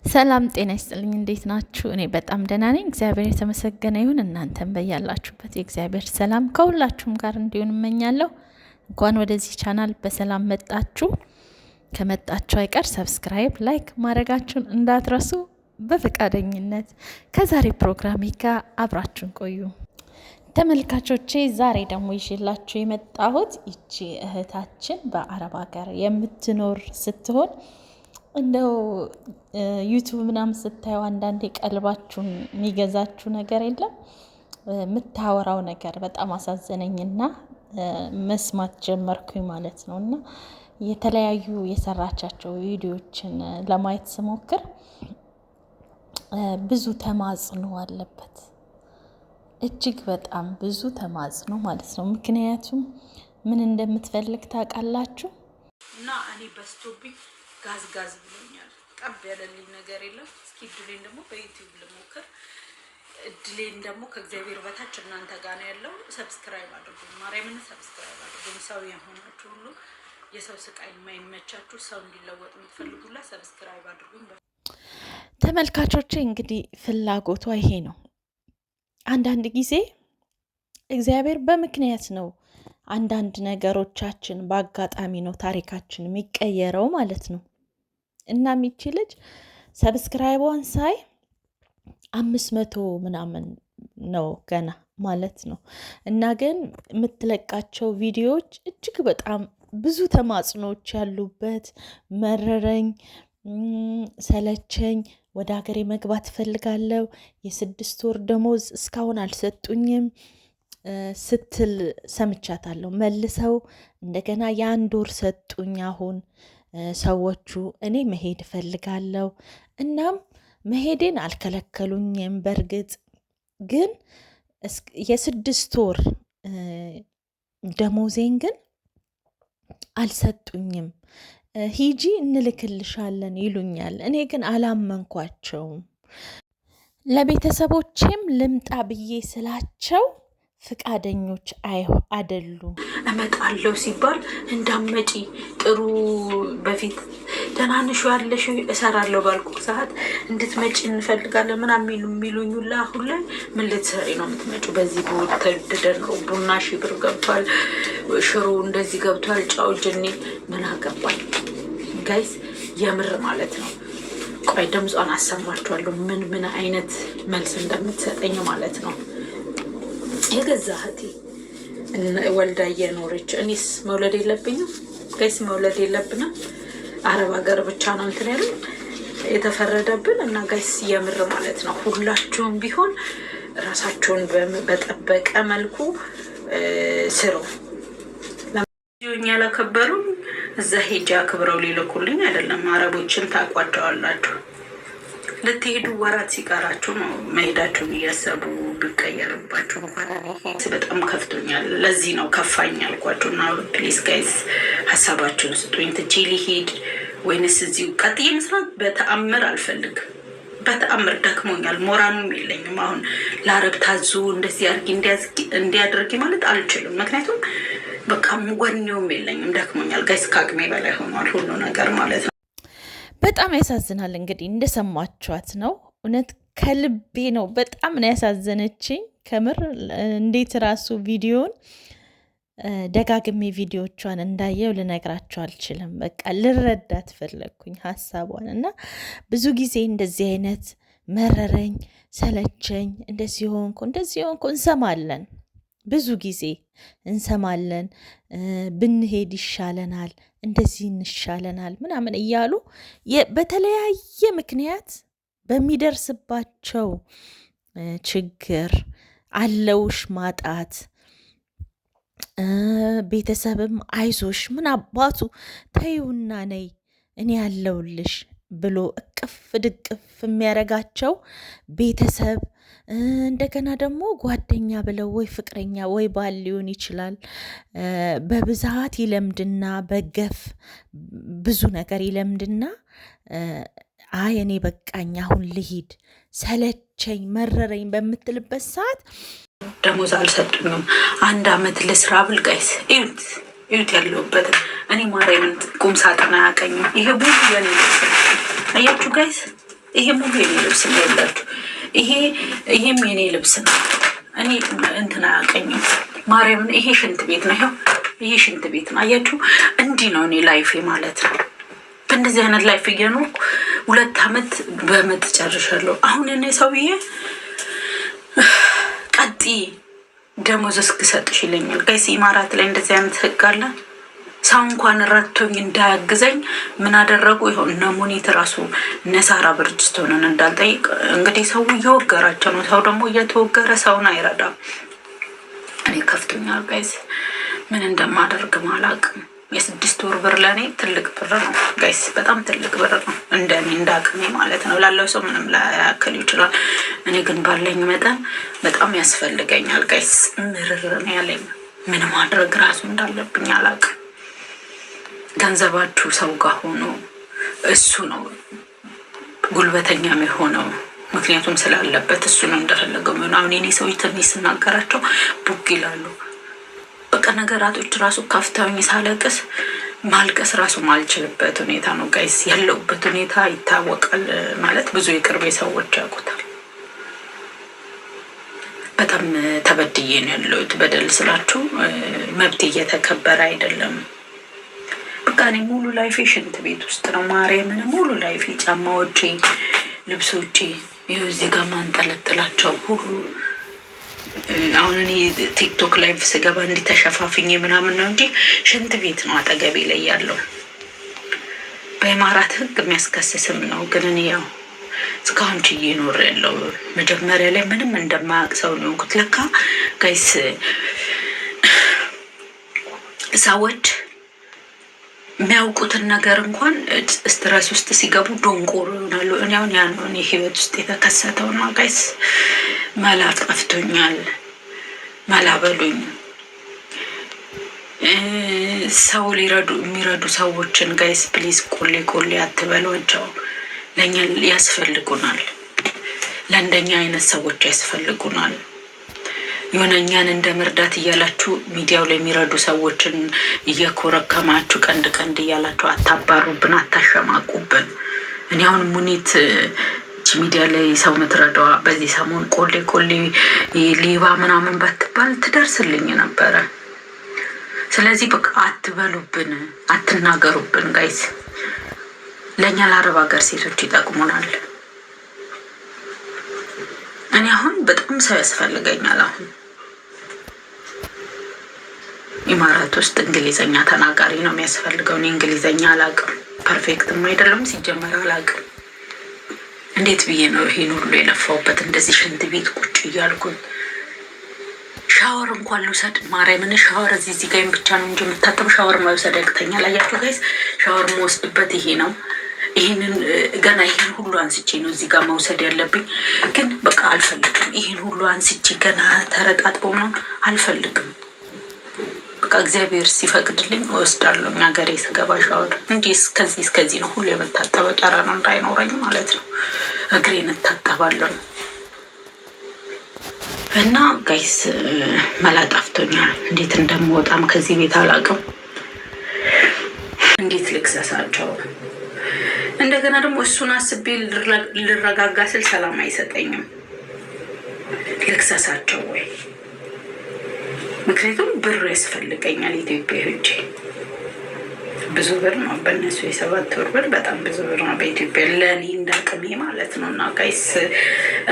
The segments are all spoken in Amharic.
ሰላም ጤና ይስጥልኝ። እንዴት ናችሁ? እኔ በጣም ደህና ነኝ፣ እግዚአብሔር የተመሰገነ ይሁን። እናንተም በያላችሁበት የእግዚአብሔር ሰላም ከሁላችሁም ጋር እንዲሆን እመኛለሁ። እንኳን ወደዚህ ቻናል በሰላም መጣችሁ። ከመጣችሁ አይቀር ሰብስክራይብ፣ ላይክ ማድረጋችሁን እንዳትረሱ በፈቃደኝነት። ከዛሬ ፕሮግራሜ ጋር አብራችሁን ቆዩ ተመልካቾቼ። ዛሬ ደግሞ ይዤላችሁ የመጣሁት ይቺ እህታችን በአረብ ሀገር የምትኖር ስትሆን እንደው ዩቱብ ምናምን ስታዩ አንዳንዴ ቀልባችሁን የሚገዛችሁ ነገር የለም። የምታወራው ነገር በጣም አሳዘነኝና መስማት ጀመርኩኝ ማለት ነው። እና የተለያዩ የሰራቻቸው ቪዲዮዎችን ለማየት ስሞክር ብዙ ተማጽኖ አለበት፣ እጅግ በጣም ብዙ ተማጽኖ ማለት ነው። ምክንያቱም ምን እንደምትፈልግ ታውቃላችሁ? እና እኔ በስቶብኝ ጋዝ ብሎኛል። ጠብ ያለልኝ ነገር የለም። እስኪ እድሌን ደግሞ በዩቲዩብ ልሞክር። እድሌን ደግሞ ከእግዚአብሔር በታች እናንተ ጋር ነው ያለው። ሰብስክራይብ አድርጉኝ፣ ማርያምን ሰብስክራይብ አድርጉኝ። ሰው የሆናችሁ ሁሉ የሰው ስቃይ የማይመቻችሁ ሰው እንዲለወጥ የምትፈልጉላ ሰብስክራይብ አድርጉኝ። ተመልካቾቼ እንግዲህ ፍላጎቷ ይሄ ነው። አንዳንድ ጊዜ እግዚአብሔር በምክንያት ነው አንዳንድ ነገሮቻችን በአጋጣሚ ነው ታሪካችን የሚቀየረው ማለት ነው። እና ሚቺ ልጅ ሰብስክራይቧን ሳይ 500 ምናምን ነው ገና ማለት ነው። እና ግን የምትለቃቸው ቪዲዮዎች እጅግ በጣም ብዙ ተማጽኖች ያሉበት፣ መረረኝ፣ ሰለቸኝ፣ ወደ ሀገሬ መግባት እፈልጋለሁ፣ የ6 ወር ደሞዝ እስካሁን አልሰጡኝም ስትል ሰምቻታለሁ። መልሰው እንደገና የ1 ወር ሰጡኝ አሁን ሰዎቹ። እኔ መሄድ እፈልጋለሁ፣ እናም መሄዴን አልከለከሉኝም። በእርግጥ ግን የ6 ወር ደሞዜን ግን አልሰጡኝም። ሂጂ እንልክልሻለን ይሉኛል። እኔ ግን አላመንኳቸውም። ለቤተሰቦቼም ልምጣ ብዬ ስላቸው ፍቃደኞች አይደሉም። እመጣለሁ ሲባል እንዳመጪ ጥሩ በፊት ደናንሹ ያለሽ እሰራለሁ ባልኩ ሰዓት እንድትመጪ እንፈልጋለን ምናምን የሚሉኝላ። አሁን ላይ ምን ልትሰሪ ነው የምትመጪው? በዚህ ተወደደ ነው። ቡና 1000 ብር ገብቷል፣ ሽሮ እንደዚህ ገብቷል፣ ጫው ጅኒ ምን አገባኝ ጋይስ፣ የምር ማለት ነው። ቆይ ድምጿን አሰማችኋለሁ ምን አይነት መልስ እንደምትሰጠኝ ማለት ነው። የገዛ እህቴ ወልዳ እየኖረች እኔስ መውለድ የለብኝም ጋይስ? መውለድ የለብንም። አረብ ሀገር ብቻ ነው እንትን ያሉ የተፈረደብን። እና ጋይስ የምር ማለት ነው ሁላችሁም ቢሆን ራሳቸውን በጠበቀ መልኩ ስሩ። ለማንኛውም ያላከበሩ እዛ ሄጃ አክብረው ሊልኩልኝ አይደለም። አረቦችን ታቋቸዋላችሁ። ልትሄዱ ወራት ሲቀራችሁ ነው መሄዳችሁን እያሰቡ ቢቀየርባችሁ። በጣም ከፍቶኛል። ለዚህ ነው ከፋኝ አልኳችሁ። እና ፕሊዝ ጋይስ ሀሳባችሁን ስጡኝ። ትቼ ሊሄድ ወይንስ እዚሁ ቀጥዬ መስራት በተአምር አልፈልግም። በተአምር ደክሞኛል፣ ሞራኑም የለኝም። አሁን ለአረብ ታዙ እንደዚህ አድርጊ እንዲያደርጊ ማለት አልችልም። ምክንያቱም በቃ ወኔውም የለኝም፣ ደክሞኛል ጋይስ። ከአቅሜ በላይ ሆኗል ሁሉ ነገር ማለት ነው። በጣም ያሳዝናል። እንግዲህ እንደሰማችኋት ነው። እውነት ከልቤ ነው። በጣም ነው ያሳዘነችኝ ከምር። እንዴት ራሱ ቪዲዮን ደጋግሜ ቪዲዮቿን እንዳየው ልነግራቸው አልችልም። በቃ ልረዳት ፈለግኩኝ ሀሳቧን። እና ብዙ ጊዜ እንደዚህ አይነት መረረኝ፣ ሰለቸኝ፣ እንደዚህ ሆንኩ እንሰማለን። ብዙ ጊዜ እንሰማለን። ብንሄድ ይሻለናል፣ እንደዚህ እንሻለናል ምናምን እያሉ በተለያየ ምክንያት በሚደርስባቸው ችግር፣ አለውሽ ማጣት፣ ቤተሰብም አይዞሽ ምን አባቱ ተይውና ነይ እኔ ያለውልሽ ብሎ እቅፍ ድቅፍ የሚያረጋቸው ቤተሰብ፣ እንደገና ደግሞ ጓደኛ ብለው ወይ ፍቅረኛ ወይ ባል ሊሆን ይችላል። በብዛት ይለምድና በገፍ ብዙ ነገር ይለምድና አይ እኔ በቃኝ አሁን ልሂድ ሰለቸኝ መረረኝ በምትልበት ሰዓት ደሞዝ አልሰጡኝም። 1 አመት ልስራ ብል ጋይስ እዩት ያለሁበት እኔ ማርያምን ቁም ሳጥን አያውቀኝም። ይሄ ብዙ የኔ አያችሁ ጋይስ ይሄም ሁሉ የኔ ልብስ ነው ያላችሁ። ይሄም የኔ ልብስ ነው። እኔ እንትን አያውቀኝም ማርያምን። ይሄ ሽንት ቤት ነው። ይሄ ሽንት ቤት ነው። አያችሁ፣ እንዲህ ነው እኔ ላይፌ ማለት ነው። በእንደዚህ አይነት ላይፍ እየኖርኩ 2 ዓመት በምጥ ጨርሻለሁ። አሁን እኔ ሰውዬ ቀጢ ደሞዝ እስክሰጥሽ ይለኛል። ጋይስ ኢማራት ላይ እንደዚህ አይነት ህግ አለ። ሰው እንኳን ረድቶኝ እንዳያግዘኝ ምን አደረጉ? ይኸው እነ ሙኒት ራሱ ነሳራ ብርጅስቶንን እንዳልጠይቅ እንግዲህ ሰው እየወገራቸው ነው። ሰው ደግሞ እየተወገረ ሰውን አይረዳም። እኔ ከፍቶኛል ጋይስ፣ ምን እንደማደርግም አላውቅም። የ6 ወር ብር ለእኔ ትልቅ ብር ነው ጋይስ፣ በጣም ትልቅ ብር ነው። እንደኔ እንዳቅሜ ማለት ነው። ላለው ሰው ምንም ላያክል ይችላል። እኔ ግን ባለኝ መጠን በጣም ያስፈልገኛል ጋይስ። ምርር ነው ያለኝ። ምን ማድረግ ራሱ እንዳለብኝ አላውቅም። ገንዘባችሁ ሰው ጋር ሆኖ እሱ ነው ጉልበተኛ የሆነው፣ ምክንያቱም ስላለበት እሱ ነው እንደፈለገው የሚሆነው። አሁን የኔ ሰዎች ትንሽ ስናገራቸው ቡግ ይላሉ። በቃ ነገራቶች ራሱ ከፍተውኝ ሳለቅስ ማልቀስ ራሱ ማልችልበት ሁኔታ ነው ጋይስ። ያለውበት ሁኔታ ይታወቃል ማለት ብዙ የቅርቤ ሰዎች ያውቁታል። በጣም ተበድዬ ነው ያለሁት። በደል ስላችሁ መብት እየተከበረ አይደለም። በቃ እኔ ሙሉ ላይፌ ሽንት ቤት ውስጥ ነው። ማርያምን ሙሉ ላይፌ ጫማዎቼ፣ ልብሶቼ ይኸው እዚህ ጋር ማንጠለጥላቸው ሁሉ አሁን እኔ ቲክቶክ ላይቭ ስገባ እንዲህ ተሸፋፍኜ ምናምን ነው እንጂ ሽንት ቤት ነው አጠገቤ ላይ ያለው። በኢማራት ህግ የሚያስከስስም ነው። ግን እኔ ያው እስካሁን ችዬ ኖር ያለው መጀመሪያ ላይ ምንም እንደማያውቅ ሰው ነው የሆንኩት። ለካ ጋይስ ሰዎች የሚያውቁትን ነገር እንኳን ስትረስ ውስጥ ሲገቡ ዶንቆሮ ይሆናሉ። እኔ አሁን ያ ነው እኔ ህይወት ውስጥ የተከሰተው ነው ጋይስ። መላ ጠፍቶኛል። መላ በሉኝ። ሰው የሚረዱ ሰዎችን ጋይስ ፕሊዝ ቆሌ ቆሌ አትበሏቸው። ለእኛ ያስፈልጉናል። ለእንደኛ አይነት ሰዎች ያስፈልጉናል። የሆነ እኛን እንደ መርዳት እያላችሁ ሚዲያው ላይ የሚረዱ ሰዎችን እየኮረከማችሁ ቀንድ እያላችሁ አታባሩብን፣ አታሸማቁብን። እኔ አሁን ሙኒት ሚዲያ ላይ ሰው ምትረዳዋ በዚህ ሰሞን ቆሌ ሌባ ምናምን ባትባል ትደርስልኝ ነበረ። ስለዚህ በቃ አትበሉብን፣ አትናገሩብን ጋይስ። ለእኛ ለአረብ ሀገር ሴቶች ይጠቅሙናል። እኔ አሁን በጣም ሰው ያስፈልገኛል። አሁን ኢማራት ውስጥ እንግሊዘኛ ተናጋሪ ነው የሚያስፈልገው። እኔ እንግሊዘኛ አላውቅም፣ ፐርፌክትም አይደለም ሲጀመር አላውቅም። እንዴት ብዬ ነው ይሄን ሁሉ የለፋውበት እንደዚህ ሽንት ቤት ቁጭ እያልኩኝ ሻወር እንኳን ልውሰድ ማርያምን። ሻወር እዚህ ጋር ብቻ ነው እንጂ የምታጠብ ሻወር መውሰድ ያቅተኛል። አያችሁ ጋይስ፣ ሻወር መወስድበት ይሄ ነው። ይሄንን ገና ይሄን ሁሉ አንስቼ ነው እዚህ ጋር መውሰድ ያለብኝ። ግን በቃ አልፈልግም። ይሄን ሁሉ አንስቼ ገና ተረጣጥቦ ምናምን አልፈልግም። በቃ እግዚአብሔር ሲፈቅድልኝ እወስዳለሁ። ሀገሬ ስገባ ሻወር እንዲህ እስከዚህ ነው ሁሉ የምታጠበው ጠረን እንዳይኖረኝ ማለት ነው። እግሬን እታጠባለሁ እና ጋይስ መላ ጠፍቶኛል። እንዴት እንደምወጣም ከዚህ ቤት አላውቅም። እንዴት ልክሰሳቸው? እንደገና ደግሞ እሱን አስቤ ልረጋጋ ስል ሰላም አይሰጠኝም። ልክሰሳቸው ወይ? ምክንያቱም ብር ያስፈልገኛል። ኢትዮጵያ ሄጄ ብዙ ብር ነው በእነሱ የ7 ወር ብር በጣም ብዙ ብር ነው በኢትዮጵያ ለእኔ እንዳቅሜ ማለት ነው። እና ጋይስ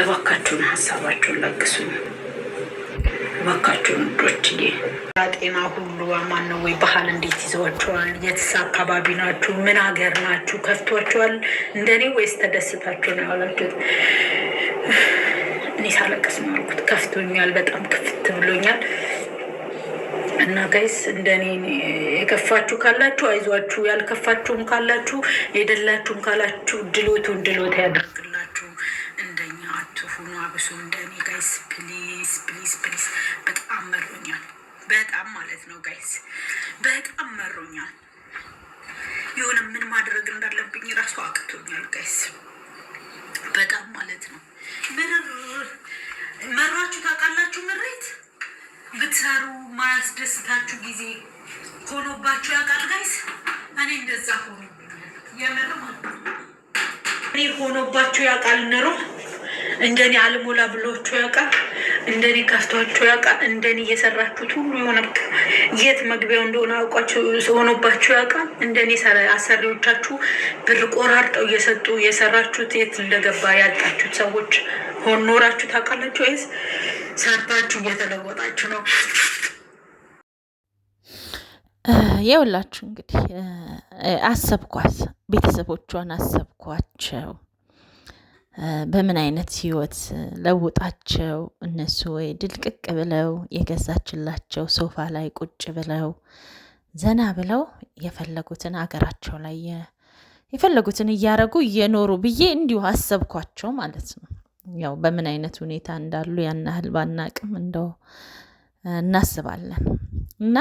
እባካችሁን ሀሳባችሁን ለግሱኝ እባካችሁን ውዶችዬ። ጤና ሁሉ አማን ነው ወይ? ባህል እንዴት ይዘዋችኋል? የትስ አካባቢ ናችሁ? ምን ሀገር ናችሁ? ከፍቷችኋል እንደኔ ወይስ ተደስታችሁ ነው ያላችሁት? እኔ ሳለቅስ ነው ያልኩት። ከፍቶኛል፣ በጣም ክፍት ብሎኛል። እና ጋይስ እንደኔ የከፋችሁ ካላችሁ አይዟችሁ፣ ያልከፋችሁም ካላችሁ የደላችሁም ካላችሁ ድሎት ያደርግላችሁ። እንደኛ አትሁኑ፣ አብሶ እንደኔ ጋይስ ፕሊዝ ፕሊዝ ፕሊዝ። በጣም መሮኛል፣ በጣም ማለት ነው ጋይስ፣ በጣም መሮኛል። የሆነ ምን ማድረግ እንዳለብኝ ራሱ አቅቶኛል ጋይስ፣ በጣም ማለት ነው። መሯችሁ ታውቃላችሁ? ምሬት ብትሰሩ ማያስደስታችሁ ጊዜ ሆኖባችሁ ያውቃል ጋይስ? እኔ እንደዛ ሆኖ የምር እኔ ሆኖባችሁ ያውቃል? ኑሮ እንደኔ አልሞላ ብሏችሁ ያውቃል? እንደኔ ከፍቷችሁ ያውቃል? እንደኔ እየሰራችሁት ሁሉ የሆነ የት መግቢያው እንደሆነ አውቋችሁ ሆኖባችሁ ያውቃል? እንደኔ አሰሪዎቻችሁ ብር ቆራርጠው እየሰጡ የሰራችሁት የት እንደገባ ያጣችሁት ሰዎች ኖራችሁ ታውቃላችሁ? ወይስ ሰርታችሁ እየተለወጣችሁ ነው? የውላችሁ እንግዲህ አሰብኳት፣ ቤተሰቦቿን አሰብኳቸው። በምን አይነት ህይወት ለውጣቸው እነሱ ወይ ድልቅቅ ብለው የገዛችላቸው ሶፋ ላይ ቁጭ ብለው ዘና ብለው የፈለጉትን አገራቸው ላይ የፈለጉትን እያረጉ እየኖሩ ብዬ እንዲሁ አሰብኳቸው ማለት ነው። ያው በምን አይነት ሁኔታ እንዳሉ ያን ያህል ባናቅም እንደው እናስባለን። እና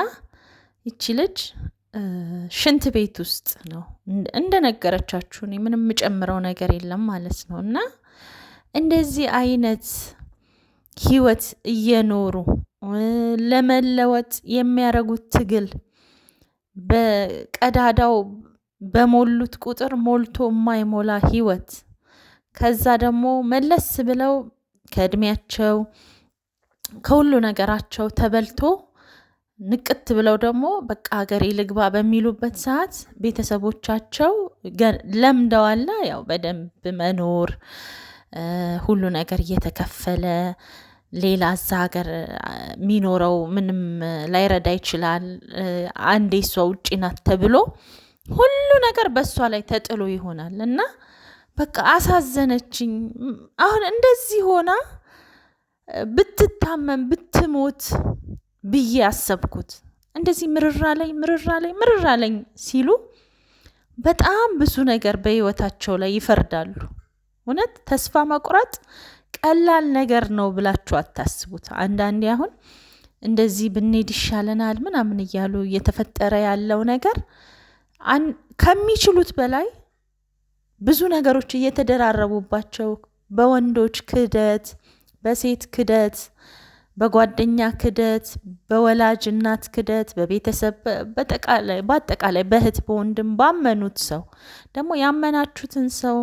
ይቺ ልጅ ሽንት ቤት ውስጥ ነው እንደነገረቻችሁ፣ እኔ ምንም የምጨምረው ነገር የለም ማለት ነው። እና እንደዚህ አይነት ህይወት እየኖሩ ለመለወጥ የሚያረጉት ትግል በቀዳዳው በሞሉት ቁጥር ሞልቶ የማይሞላ ህይወት፣ ከዛ ደግሞ መለስ ብለው ከእድሜያቸው ከሁሉ ነገራቸው ተበልቶ ንቅት ብለው ደግሞ በቃ ሀገሬ ልግባ በሚሉበት ሰዓት ቤተሰቦቻቸው ለምደዋላ ያው በደንብ መኖር ሁሉ ነገር እየተከፈለ ሌላ እዛ ሀገር የሚኖረው ምንም ላይረዳ ይችላል። አንዴ እሷ ውጪ ናት ተብሎ ሁሉ ነገር በእሷ ላይ ተጥሎ ይሆናል። እና በቃ አሳዘነችኝ። አሁን እንደዚህ ሆና ብትታመም ብትሞት ብዬ አሰብኩት። እንደዚህ ምርራ ላይ ሲሉ በጣም ብዙ ነገር በህይወታቸው ላይ ይፈርዳሉ። እውነት ተስፋ መቁረጥ ቀላል ነገር ነው ብላችሁ አታስቡት። አንዳንዴ አሁን እንደዚህ ብንሄድ ይሻለናል ምናምን እያሉ እየተፈጠረ ያለው ነገር ከሚችሉት በላይ ብዙ ነገሮች እየተደራረቡባቸው በወንዶች ክደት፣ በሴት ክደት፣ በጓደኛ ክደት፣ በወላጅ እናት ክደት፣ በቤተሰብ በአጠቃላይ በእህት በወንድም ባመኑት ሰው ደግሞ ያመናችሁትን ሰው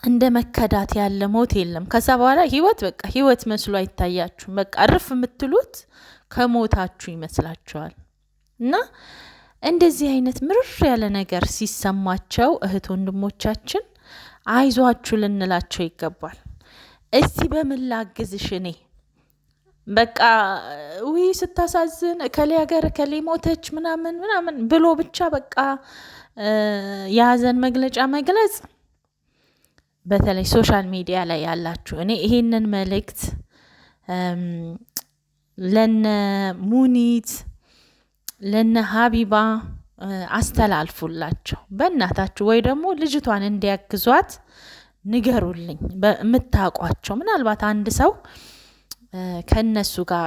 እንደ መከዳት ያለ ሞት የለም። ከዛ በኋላ ህይወት በቃ ህይወት መስሎ አይታያችሁም። በቃ እርፍ የምትሉት ከሞታችሁ ይመስላችኋል። እና እንደዚህ አይነት ምርር ያለ ነገር ሲሰማቸው እህት ወንድሞቻችን አይዟችሁ ልንላቸው ይገባል። እስቲ በምን ላግዝሽ እኔ በቃ ውይ ስታሳዝን እከሌ ሀገር እከሌ ሞተች ምናምን ብሎ ብቻ በቃ የሀዘን መግለጫ መግለጽ፣ በተለይ ሶሻል ሚዲያ ላይ ያላችሁ እኔ ይሄንን መልእክት ለነ ሙኒት ለነ ሀቢባ አስተላልፉላቸው በእናታችሁ፣ ወይ ደግሞ ልጅቷን እንዲያግዟት ንገሩልኝ የምታውቋቸው። ምናልባት አንድ ሰው ከነሱ ጋር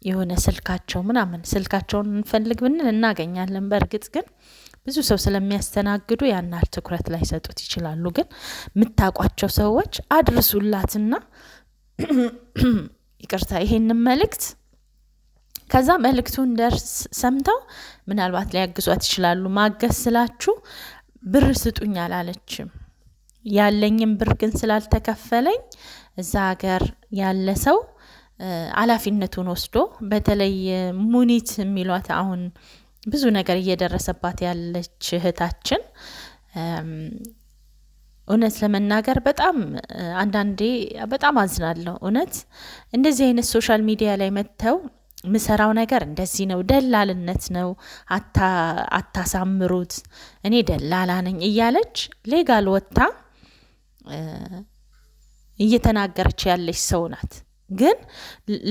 የሆነ ስልካቸውን እንፈልግ ብንል እናገኛለን። በእርግጥ ግን ብዙ ሰው ስለሚያስተናግዱ ያናል ትኩረት ላይ ሰጡት ይችላሉ። ግን የምታውቋቸው ሰዎች አድርሱላትና ይቅርታ ይሄንን መልእክት ከዛ መልእክቱን ሰምተው ምናልባት ሊያግዟት ይችላሉ። ማገዝ ስላችሁ ብር ስጡኝ አላለችም። ያለኝም ብር ግን ስላልተከፈለኝ እዛ ሀገር ያለ ሰው ኃላፊነቱን ወስዶ፣ በተለይ ሙኒት የሚሏት አሁን ብዙ ነገር እየደረሰባት ያለች እህታችን እውነት ለመናገር በጣም አንዳንዴ በጣም አዝናለሁ። እውነት እንደዚህ አይነት ሶሻል ሚዲያ ላይ መጥተው ምሰራው ነገር እንደዚህ ነው፣ ደላልነት ነው፣ አታሳምሩት፣ እኔ ደላላ ነኝ እያለች ሌጋል ወጥታ እየተናገረች ያለች ሰው ናት። ግን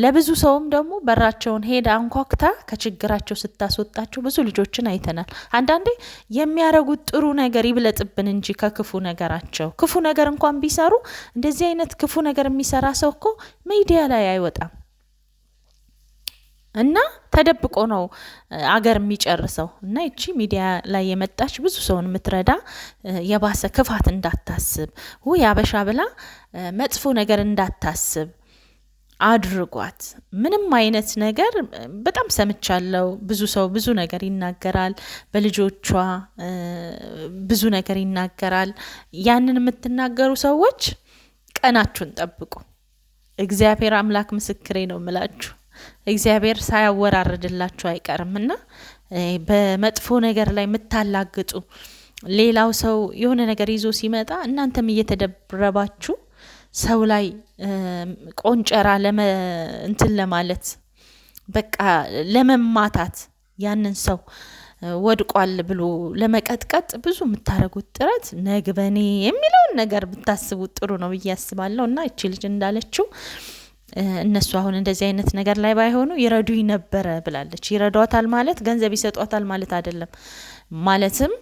ለብዙ ሰውም ደግሞ በራቸውን ሄዳ አንኳኩታ ከችግራቸው ስታስወጣቸው ብዙ ልጆችን አይተናል። አንዳንዴ የሚያረጉት ጥሩ ነገር ይብለጥብን እንጂ ከክፉ ነገራቸው። ክፉ ነገር እንኳን ቢሰሩ እንደዚህ አይነት ክፉ ነገር የሚሰራ ሰው እኮ ሚዲያ ላይ አይወጣም እና ተደብቆ ነው አገር የሚጨርሰው። እና ይቺ ሚዲያ ላይ የመጣች ብዙ ሰውን የምትረዳ የባሰ ክፋት እንዳታስብ፣ ወይ አበሻ ብላ መጥፎ ነገር እንዳታስብ አድርጓት። ምንም አይነት ነገር በጣም ሰምቻለሁ። ብዙ ሰው ብዙ ነገር ይናገራል፣ በልጆቿ ብዙ ነገር ይናገራል። ያንን የምትናገሩ ሰዎች ቀናችሁን ጠብቁ። እግዚአብሔር አምላክ ምስክሬ ነው የምላችሁ፣ እግዚአብሔር ሳያወራርድላችሁ አይቀርምና በመጥፎ ነገር ላይ የምታላግጡ ሌላው ሰው የሆነ ነገር ይዞ ሲመጣ እናንተም እየተደረባችሁ ሰው ላይ ቆንጨራ እንትን ለማለት በቃ ለመማታት ያንን ሰው ወድቋል ብሎ ለመቀጥቀጥ ብዙ የምታደርጉት ጥረት ነግበኔ የሚለውን ነገር ብታስቡት ጥሩ ነው ብዬ አስባለሁ። እና እቺ ልጅ እንዳለችው እነሱ አሁን እንደዚህ አይነት ነገር ላይ ባይሆኑ ይረዱኝ ነበረ ብላለች። ይረዷታል ማለት ገንዘብ ይሰጧታል ማለት አይደለም። ማለትም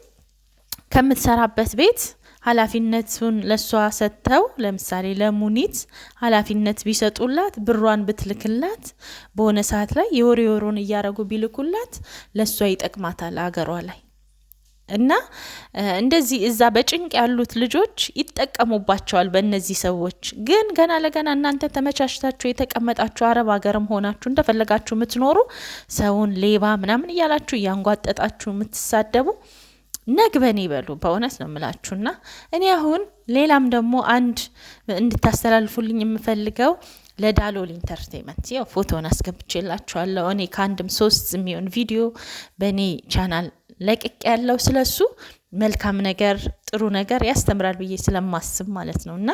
ከምትሰራበት ቤት ኃላፊነቱን ለሷ ሰጥተው ለምሳሌ ለሙኒት ኃላፊነት ቢሰጡላት ብሯን ብትልክላት በሆነ ሰዓት ላይ የወሩን እያረጉ ቢልኩላት ለሷ ይጠቅማታል አገሯ ላይ። እና እንደዚህ እዛ በጭንቅ ያሉት ልጆች ይጠቀሙባቸዋል በእነዚህ ሰዎች። ግን ገና ለገና እናንተ ተመቻችታችሁ የተቀመጣችሁ አረብ ሀገርም ሆናችሁ እንደፈለጋችሁ የምትኖሩ ሰውን ሌባ ምናምን እያላችሁ እያንጓጠጣችሁ የምትሳደቡ ነግበኔ ይበሉ። በእውነት ነው የምላችሁና እኔ አሁን ሌላም ደግሞ አንድ እንድታስተላልፉልኝ የምፈልገው ለዳሎል ኢንተርቴይመንት ያው ፎቶን አስገብቼላችኋለሁ። እኔ ከአንድም 3 የሚሆን ቪዲዮ በእኔ ቻናል ለቅቅ ያለው ስለሱ መልካም ነገር ጥሩ ነገር ያስተምራል ብዬ ስለማስብ ማለት ነው። እና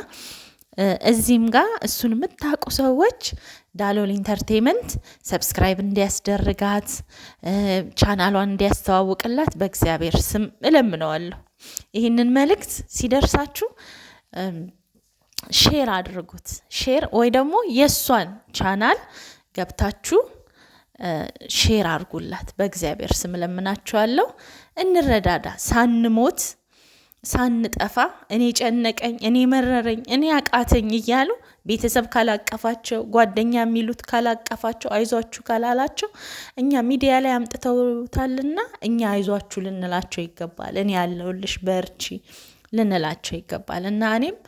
እዚህም ጋር እሱን የምታውቁ ሰዎች ዳሎል ኢንተርቴይመንት ሰብስክራይብ እንዲያስደርጋት ቻናሏን እንዲያስተዋውቅላት በእግዚአብሔር ስም እለምነዋለሁ። ይህንን መልእክት ሲደርሳችሁ ሼር አድርጉት። ሼር ወይ ደግሞ የሷን ቻናል ገብታችሁ ሼር አድርጉላት። በእግዚአብሔር ስም እለምናችኋለሁ። እንረዳዳ፣ ሳንሞት ሳንጠፋ እኔ ጨነቀኝ፣ እኔ መረረኝ፣ እኔ አቃተኝ እያሉ ቤተሰብ ካላቀፋቸው ጓደኛ የሚሉት ካላቀፋቸው አይዟችሁ ካላላቸው እኛ ሚዲያ ላይ አምጥተውታልና እኛ አይዟችሁ ልንላቸው ይገባል። እኔ ያለሁልሽ በርቺ ልንላቸው ይገባል። እና እኔም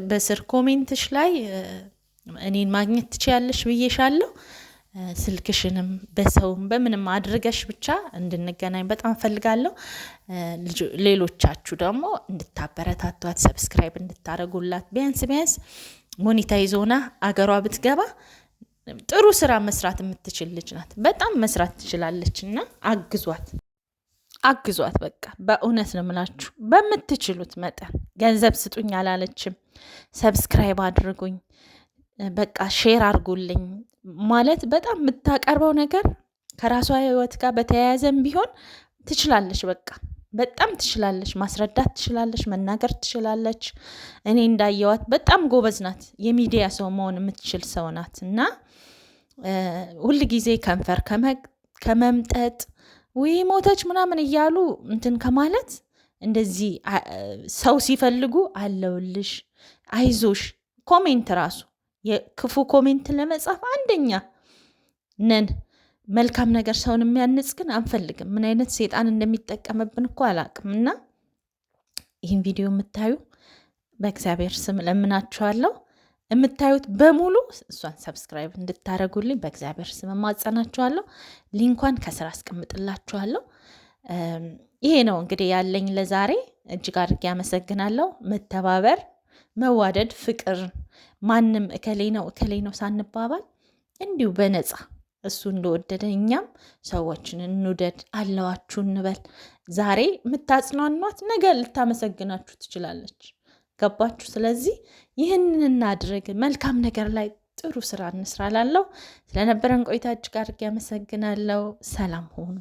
በስር ኮሜንትሽ ላይ እኔን ማግኘት ትችያለሽ ብዬሻለሁ። ስልክሽንም በሰውም በምንም አድርገሽ ብቻ እንድንገናኝ በጣም ፈልጋለሁ። ሌሎቻችሁ ደግሞ እንድታበረታቷት ሰብስክራይብ እንድታረጉላት ቢያንስ ሞኔታይዝ ሆና አገሯ ብትገባ ጥሩ ስራ መስራት የምትችል ልጅ ናት። በጣም መስራት ትችላለችና አግዟት። በቃ በእውነት ነው የምላችሁ፣ በምትችሉት መጠን ገንዘብ ስጡኝ አላለችም። ሰብስክራይብ አድርጉኝ፣ በቃ ሼር አድርጉልኝ ማለት በጣም የምታቀርበው ነገር ከራሷ ህይወት ጋር በተያያዘም ቢሆን ትችላለች። በቃ በጣም ትችላለች፣ ማስረዳት ትችላለች፣ መናገር ትችላለች። እኔ እንዳየዋት በጣም ጎበዝ ናት፣ የሚዲያ ሰው መሆን የምትችል ሰው ናት። እና ሁል ጊዜ ከንፈር ከመምጠጥ ወይ ሞተች ምናምን እያሉ እንትን ከማለት እንደዚህ ሰው ሲፈልጉ አለውልሽ፣ አይዞሽ ኮሜንት ራሱ የክፉ ኮሜንት ለመጻፍ አንደኛ ነን። መልካም ነገር ሰውን የሚያንጽ ግን አንፈልግም። ምን አይነት ሰይጣን እንደሚጠቀምብን እኮ አላቅም። እና ይህን ቪዲዮ የምታዩ በእግዚአብሔር ስም ለምናችኋለሁ። የምታዩት በሙሉ እሷን ሰብስክራይብ እንድታረጉልኝ በእግዚአብሔር ስም ማጸናችኋለሁ። ሊንኳን ከስራ አስቀምጥላችኋለሁ። ይሄ ነው እንግዲህ ያለኝ ለዛሬ። እጅግ አድርጌ አመሰግናለሁ። መተባበር፣ መዋደድ፣ ፍቅር ማንም እከሌ ነው ሳንባባል እንዲሁ በነፃ እሱ እንደወደደ እኛም ሰዎችን እንውደድ፣ አለዋችሁ እንበል። ዛሬ የምታጽናኗት ነገ ልታመሰግናችሁ ትችላለች። ገባችሁ? ስለዚህ ይህንን እናድርግ። መልካም ነገር ላይ ጥሩ ስራ እንስራ ላለው ስለነበረን ቆይታ እጅግ አድርጌ አመሰግናለሁ። ሰላም ሆኑ።